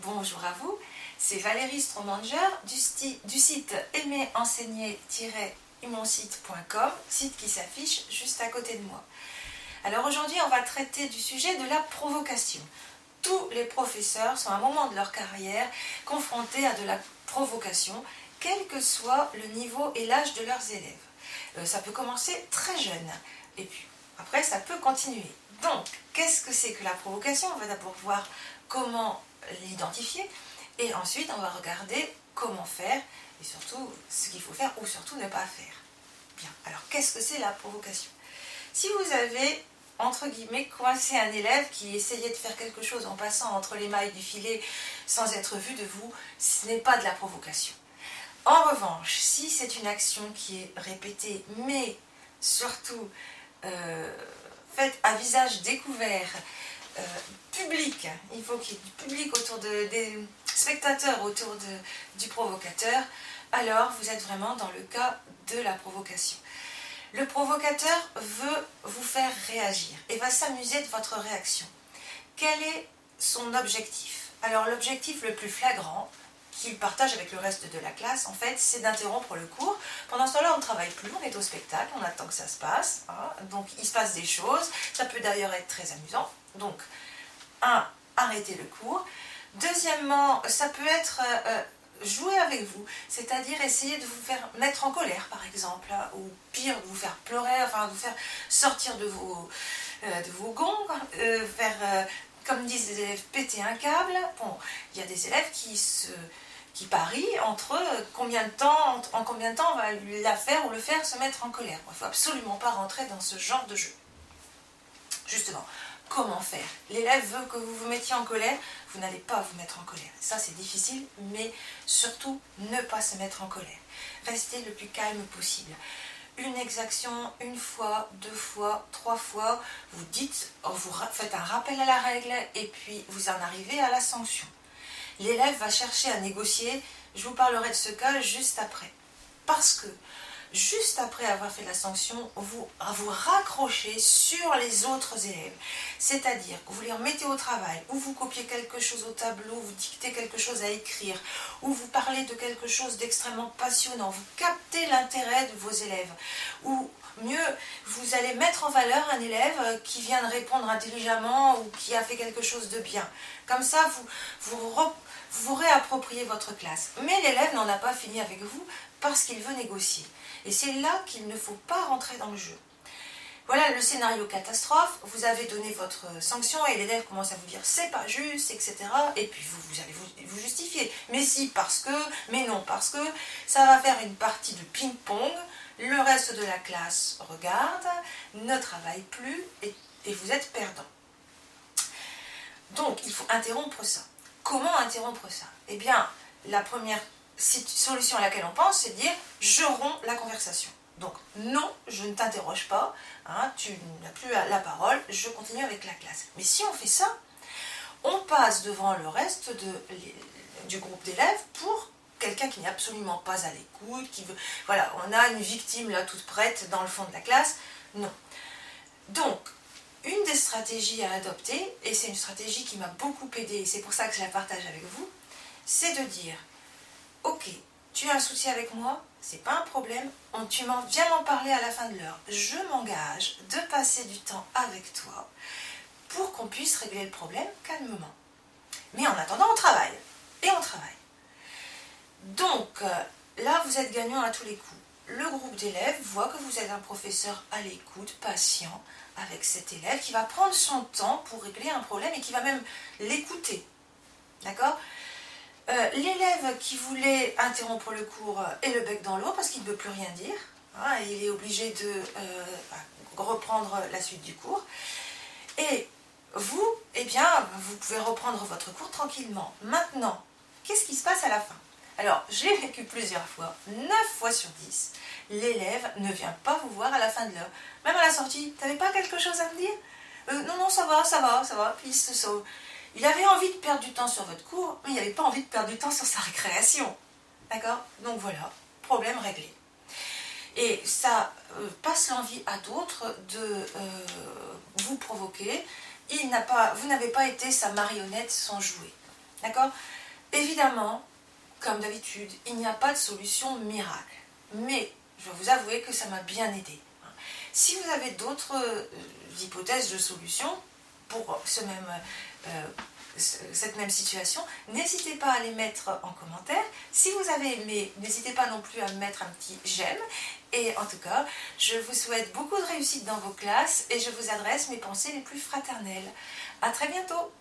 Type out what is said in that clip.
Bonjour à vous, c'est Valérie Stromanger du site aimerenseigner-imonsite.com, site qui s'affiche juste à côté de moi. Alors aujourd'hui, on va traiter du sujet de la provocation. Tous les professeurs sont à un moment de leur carrière confrontés à de la provocation, quel que soit le niveau et l'âge de leurs élèves. Ça peut commencer très jeune, et puis après ça peut continuer. Donc, qu'est-ce que c'est que la provocation? On va d'abord voir comment l'identifier, et ensuite on va regarder comment faire, et surtout ce qu'il faut faire ou surtout ne pas faire. Bien, alors qu'est-ce que c'est la provocation? Si vous avez, entre guillemets, coincé un élève qui essayait de faire quelque chose en passant entre les mailles du filet sans être vu de vous, ce n'est pas de la provocation. En revanche, si c'est une action qui est répétée, mais surtout faite à visage découvert, public, il faut qu'il y ait du public autour des spectateurs autour du provocateur, alors vous êtes vraiment dans le cas de la provocation. Le provocateur veut vous faire réagir et va s'amuser de votre réaction. Quel est son objectif? Alors l'objectif le plus flagrant qu'il partage avec le reste de la classe, en fait, c'est d'interrompre le cours. Pendant ce temps-là, on ne travaille plus, on est au spectacle, on attend que ça se passe, hein, donc il se passe des choses, ça peut d'ailleurs être très amusant. Donc, arrêter le cours. Deuxièmement, ça peut être jouer avec vous, c'est-à-dire essayer de vous faire mettre en colère, par exemple, hein, ou pire, de vous faire pleurer, enfin, de vous faire sortir de vos gonds, comme disent les élèves, péter un câble. Bon, il y a des élèves qui parient entre eux en combien de temps on va la faire ou le faire se mettre en colère. Il ne faut absolument pas rentrer dans ce genre de jeu. Justement, comment faire? L'élève veut que vous vous mettiez en colère, vous n'allez pas vous mettre en colère. Ça, c'est difficile, mais surtout, ne pas se mettre en colère. Restez le plus calme possible. Une exaction, une fois, deux fois, trois fois, vous faites un rappel à la règle et puis vous en arrivez à la sanction. L'élève va chercher à négocier, je vous parlerai de ce cas juste après. Parce que, juste après avoir fait la sanction, vous raccrochez sur les autres élèves. C'est-à-dire que vous les remettez au travail, ou vous copiez quelque chose au tableau, vous dictez quelque chose à écrire, ou vous parlez de quelque chose d'extrêmement passionnant, vous captez l'intérêt de vos élèves, ou mieux, vous allez mettre en valeur un élève qui vient de répondre intelligemment ou qui a fait quelque chose de bien. Comme ça, vous réappropriez votre classe. Mais l'élève n'en a pas fini avec vous parce qu'il veut négocier. Et c'est là qu'il ne faut pas rentrer dans le jeu. Voilà le scénario catastrophe, vous avez donné votre sanction et l'élève commence à vous dire c'est pas juste, etc. Et puis vous allez vous justifier. Mais si, parce que, mais non, parce que, ça va faire une partie de ping-pong, le reste de la classe regarde, ne travaille plus et vous êtes perdant. Donc il faut interrompre ça. Comment interrompre ça? Eh bien, la première solution à laquelle on pense, c'est de dire je romps la conversation. Donc non, je ne t'interroge pas, hein, tu n'as plus la parole, je continue avec la classe. Mais si on fait ça, on passe devant le reste du groupe d'élèves pour quelqu'un qui n'est absolument pas à l'écoute, qui veut, voilà, on a une victime là toute prête dans le fond de la classe. Non. Donc, une des stratégies à adopter, et c'est une stratégie qui m'a beaucoup aidée, et c'est pour ça que je la partage avec vous, c'est de dire ok, tu as un souci avec moi, c'est pas un problème, viens m'en parler à la fin de l'heure. Je m'engage de passer du temps avec toi pour qu'on puisse régler le problème calmement. Mais en attendant, on travaille. Et on travaille. Donc, là, vous êtes gagnant à tous les coups. Le groupe d'élèves voit que vous êtes un professeur à l'écoute, patient, avec cet élève qui va prendre son temps pour régler un problème et qui va même l'écouter. D'accord ? L'élève qui voulait interrompre le cours est le bec dans l'eau parce qu'il ne veut plus rien dire. Hein, il est obligé de reprendre la suite du cours. Et vous, eh bien, vous pouvez reprendre votre cours tranquillement. Maintenant, qu'est-ce qui se passe à la fin? Alors, je l'ai vécu plusieurs fois, 9 fois sur 10, l'élève ne vient pas vous voir à la fin de l'heure. Même à la sortie, t'avais pas quelque chose à me dire? Non, ça va, puis il se sauve. Il avait envie de perdre du temps sur votre cours, mais il n'avait pas envie de perdre du temps sur sa récréation. D'accord? Donc voilà, problème réglé. Et ça passe l'envie à d'autres de vous provoquer. Vous n'avez pas été sa marionnette, son jouet. D'accord? Évidemment, comme d'habitude, il n'y a pas de solution miracle. Mais je vais vous avouer que ça m'a bien aidé. Si vous avez d'autres hypothèses de solutions pour cette même situation, n'hésitez pas à les mettre en commentaire. Si vous avez aimé, n'hésitez pas non plus à me mettre un petit j'aime. Et en tout cas, je vous souhaite beaucoup de réussite dans vos classes et je vous adresse mes pensées les plus fraternelles. À très bientôt!